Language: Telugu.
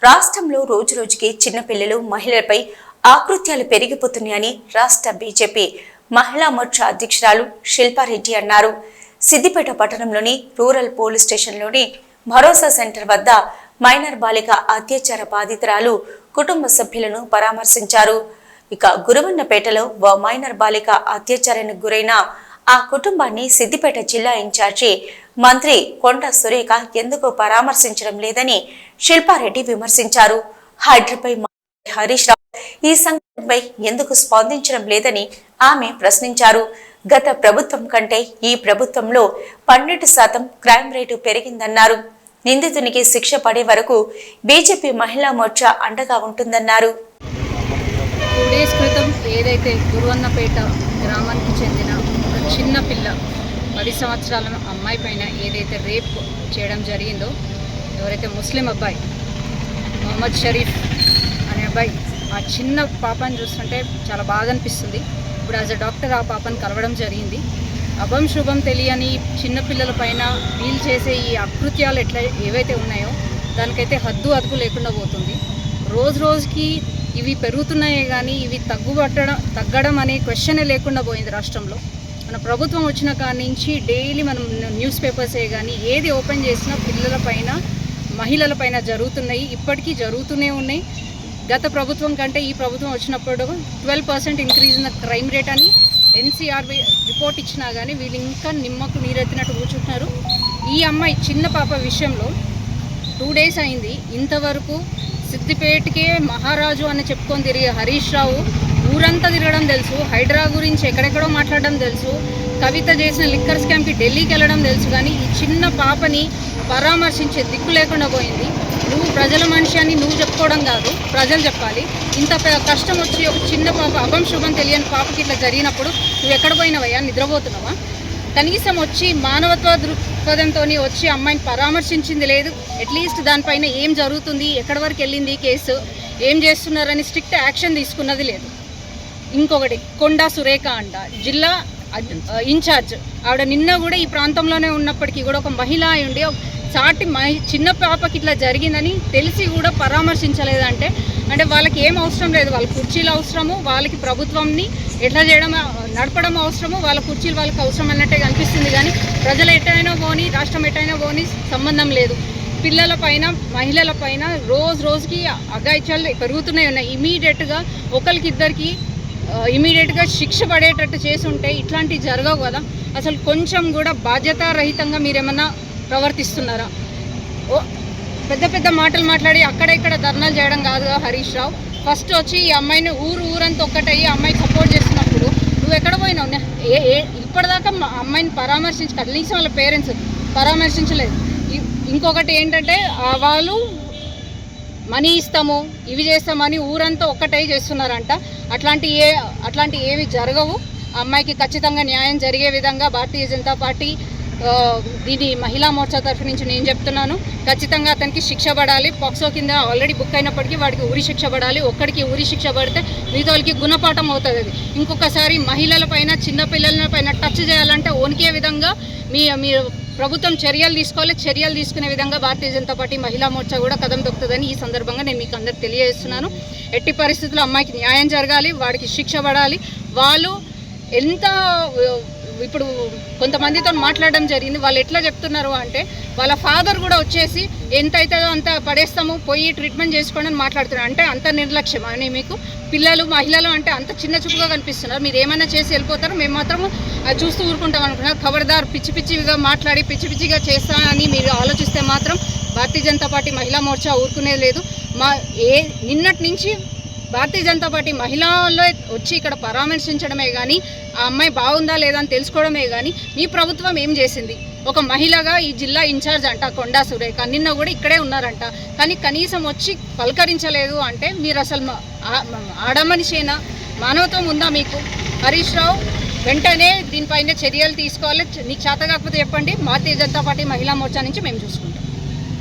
రాష్ట్రంలో రోజురోజుకి చిన్నపిల్లలు మహిళలపై ఆకృత్యాలు పెరిగిపోతున్నాయని రాష్ట్ర బీజేపీ మహిళా మోర్చా అధ్యక్షురాలు శిల్పారెడ్డి అన్నారు. సిద్దిపేట పట్టణంలోని రూరల్ పోలీస్ స్టేషన్లోని భరోసా సెంటర్ వద్ద మైనర్ బాలిక అత్యాచార బాధితురాలు కుటుంబ సభ్యులను పరామర్శించారు. ఇక గురువన్నపేటలో ఓ మైనర్ బాలిక అత్యాచారానికి గురైన ఆ కుటుంబాన్ని సిద్దిపేట జిల్లా ఇన్ఛార్జి మంత్రి కొండా సురేఖ ఎందుకు పరామర్శించడం లేదని శిల్పారెడ్డి విమర్శించారు. హైదరాబాద్ హరీష్ రావు ఈ సంఘటనపై ఎందుకు స్పందించడం లేదని ఆమె ప్రశ్నించారు. గత ప్రభుత్వం కంటే ఈ ప్రభుత్వంలో 12% క్రైమ్ రేటు పెరిగిందన్నారు. నిందితునికి శిక్ష పడే వరకు బీజేపీ మహిళా మోర్చా అండగా ఉంటుందన్నారు. 2 డేస్ క్రితం ఏదైతే గురువన్నపేట గ్రామానికి చెందిన ఒక చిన్న పిల్ల 10 సంవత్సరాల అమ్మాయి పైన ఏదైతే రేప్ చేయడం జరిగిందో, ఎవరైతే ముస్లిం అబ్బాయి మొహమ్మద్ షరీఫ్ అనే అబ్బాయి, ఆ చిన్న పాపని చూస్తుంటే చాలా బాధ అనిపిస్తుంది. ఇప్పుడు యాజ్ అ డాక్టర్ ఆ పాపను కలవడం జరిగింది. అభం శుభం తెలియని చిన్నపిల్లల పైన వీలు చేసే ఈ అకృత్యాలు ఏవైతే ఉన్నాయో దానికైతే హద్దు అదుపు లేకుండా పోతుంది. రోజు రోజుకి ఇవి పెరుగుతున్నాయే కానీ ఇవి తగ్గడం అనే క్వశ్చనే లేకుండా పోయింది రాష్ట్రంలో. మన ప్రభుత్వం వచ్చిన కాడి నుంచి డైలీ మనం న్యూస్ పేపర్సే కానీ ఏది ఓపెన్ చేసినా పిల్లల పైన మహిళల పైన జరుగుతున్నాయి, ఇప్పటికీ జరుగుతూనే ఉన్నాయి. గత ప్రభుత్వం కంటే ఈ ప్రభుత్వం వచ్చినప్పుడు 12% increase in the crime rate అని NCR రిపోర్ట్ ఇచ్చినా కానీ వీళ్ళు ఇంకా నిమ్మకు నీరెత్తినట్టు కూర్చుంటున్నారు. ఈ అమ్మాయి చిన్న పాప విషయంలో 2 డేస్ అయింది, ఇంతవరకు సిద్దిపేటకే మహారాజు అని చెప్పుకొని తిరిగే హరీష్ రావు ఊరంతా తిరగడం తెలుసు, హైడ్రా గురించి ఎక్కడెక్కడో మాట్లాడడం తెలుసు, కవిత చేసిన లిక్కర్ స్కామ్కి ఢిల్లీకి వెళ్ళడం తెలుసు. కానీ ఈ చిన్న పాపని పరామర్శించే దిక్కు లేకుండా పోయింది. నువ్వు ప్రజల మనిషి అని నువ్వు చెప్పుకోవడం కాదు, ప్రజలు చెప్పాలి. ఇంత కష్టం వచ్చి ఒక చిన్న పాప, అభం శుభం తెలియని పాపకి ఇట్లా జరిగినప్పుడు నువ్వు ఎక్కడ పోయినవయ్యా? నిద్రపోతున్నావా? కనీసం వచ్చి మానవత్వ దృక్పథంతో వచ్చి అమ్మాయిని పరామర్శించింది లేదు. అట్లీస్ట్ దానిపైన ఏం జరుగుతుంది, ఎక్కడి వరకు వెళ్ళింది కేసు, ఏం చేస్తున్నారని స్ట్రిక్ట్ యాక్షన్ తీసుకున్నది లేదు. ఇంకొకటి, కొండా సురేఖ అంట జిల్లా ఇన్ఛార్జ్, ఆవిడ నిన్న కూడా ఈ ప్రాంతంలోనే ఉన్నప్పటికీ కూడా ఒక మహిళ అయి ఉండి చాటి చిన్న పాపకి ఇట్లా జరిగిందని తెలిసి కూడా పరామర్శించలేదంటే అంటే వాళ్ళకి ఏం అవసరం లేదు. వాళ్ళ కుర్చీలు అవసరము, వాళ్ళకి ప్రభుత్వంని ఎట్లా చేయడం నడపడం అవసరము, వాళ్ళ కుర్చీలు వాళ్ళకి అవసరం అన్నట్టే కనిపిస్తుంది. కానీ ప్రజలు ఎట్టయినా పోని, రాష్ట్రం ఎట్టయినా పోని సంబంధం లేదు. పిల్లల పైన మహిళల పైన రోజుకి అఘాయిత్యాలు పెరుగుతూనే ఉన్నాయి. ఇమీడియట్గా ఒకరికిద్దరికి ఇమీడియట్గా శిక్ష పడేటట్టు చేసి ఉంటే ఇట్లాంటివి జరగవు కదా. అసలు కొంచెం కూడా బాధ్యతారహితంగా మీరేమన్నా ప్రవర్తిస్తున్నారా? పెద్ద పెద్ద మాటలు మాట్లాడి అక్కడ ఇక్కడ ధర్నాలు చేయడం కాదుగా హరీష్ రావు. ఫస్ట్ వచ్చి ఈ అమ్మాయిని ఊరంతా ఒక్కటయ్యి అమ్మాయికి సపోర్ట్ చేస్తున్నప్పుడు నువ్వు ఎక్కడ పోయినావు? ఇప్పటిదాకా అమ్మాయిని కనీసం వాళ్ళ పేరెంట్స్ పరామర్శించలేదు. ఇంకొకటి ఏంటంటే వాళ్ళు మనీ ఇస్తాము, ఇవి చేస్తామని ఊరంతా ఒక్కటై చేస్తున్నారంట. అట్లాంటి ఏవి జరగవు. అమ్మాయికి ఖచ్చితంగా న్యాయం జరిగే విధంగా భారతీయ జనతా పార్టీ దీని మహిళా మోర్చా తరఫు నుంచి నేను చెప్తున్నాను. ఖచ్చితంగా అతనికి శిక్ష పడాలి. పాక్సో కింద ఆల్రెడీ బుక్ అయినప్పటికీ వాడికి ఉరి శిక్ష పడాలి. ఒక్కడికి ఉరి శిక్ష పడితే మిగతా వాళ్ళకి గుణపాఠం అవుతుంది. అది ఇంకొకసారి మహిళల పైన చిన్నపిల్లల పైన టచ్ చేయాలంటే వణికే విధంగా మీ ప్రభుత్వం చర్యలు తీసుకోవాలి. చర్యలు తీసుకునే విధంగా భారతీయ జనతా పార్టీ మహిళా మోర్చా కూడా కదం దొక్కుతుందని ఈ సందర్భంగా నేను మీకు అందరికి తెలియజేస్తున్నాను. ఎట్టి పరిస్థితుల్లో అమ్మాయికి న్యాయం జరగాలి, వాడికి శిక్ష పడాలి. వాళ్ళు ఎంత ఇప్పుడు కొంతమందితో మాట్లాడడం జరిగింది. వాళ్ళు ఎట్లా చెప్తున్నారు అంటే వాళ్ళ ఫాదర్ కూడా వచ్చేసి ఎంత అవుతుందో అంత పడేస్తాము, పోయి ట్రీట్మెంట్ చేసుకోండి అని మాట్లాడుతున్నారు. అంటే అంత నిర్లక్ష్యం అని మీకు పిల్లలు మహిళలు అంటే అంత చిన్న చూపుగా కనిపిస్తున్నారు. మీరు ఏమైనా చేసి వెళ్ళిపోతారు, మేము మాత్రము అది చూస్తూ ఊరుకుంటాం అనుకున్నారు. ఖబర్దార్ పిచ్చిగా మాట్లాడి పిచ్చిగా చేస్తానని మీరు ఆలోచిస్తే మాత్రం భారతీయ జనతా పార్టీ మహిళా మోర్చా ఊరుకునేది లేదు. నిన్నటి నుంచి భారతీయ జనతా పార్టీ మహిళల్లో వచ్చి ఇక్కడ పరామర్శించడమే కానీ ఆ అమ్మాయి బాగుందా లేదా అని తెలుసుకోవడమే కానీ మీ ప్రభుత్వం ఏం చేసింది? ఒక మహిళగా ఈ జిల్లా ఇన్ఛార్జ్ అంట కొండా సురేఖ నిన్న కూడా ఇక్కడే ఉన్నారంట, కానీ కనీసం వచ్చి పలకరించలేదు అంటే మీరు అసలు ఆడమనిషేనా? మానవత్వం ఉందా మీకు? హరీష్ రావు వెంటనే దీనిపైన చర్యలు తీసుకోవాలి. నీకు చేత కాకపోతే చెప్పండి, భారతీయ జనతా పార్టీ మహిళా మోర్చా నుంచి మేము చూసుకుంటాం.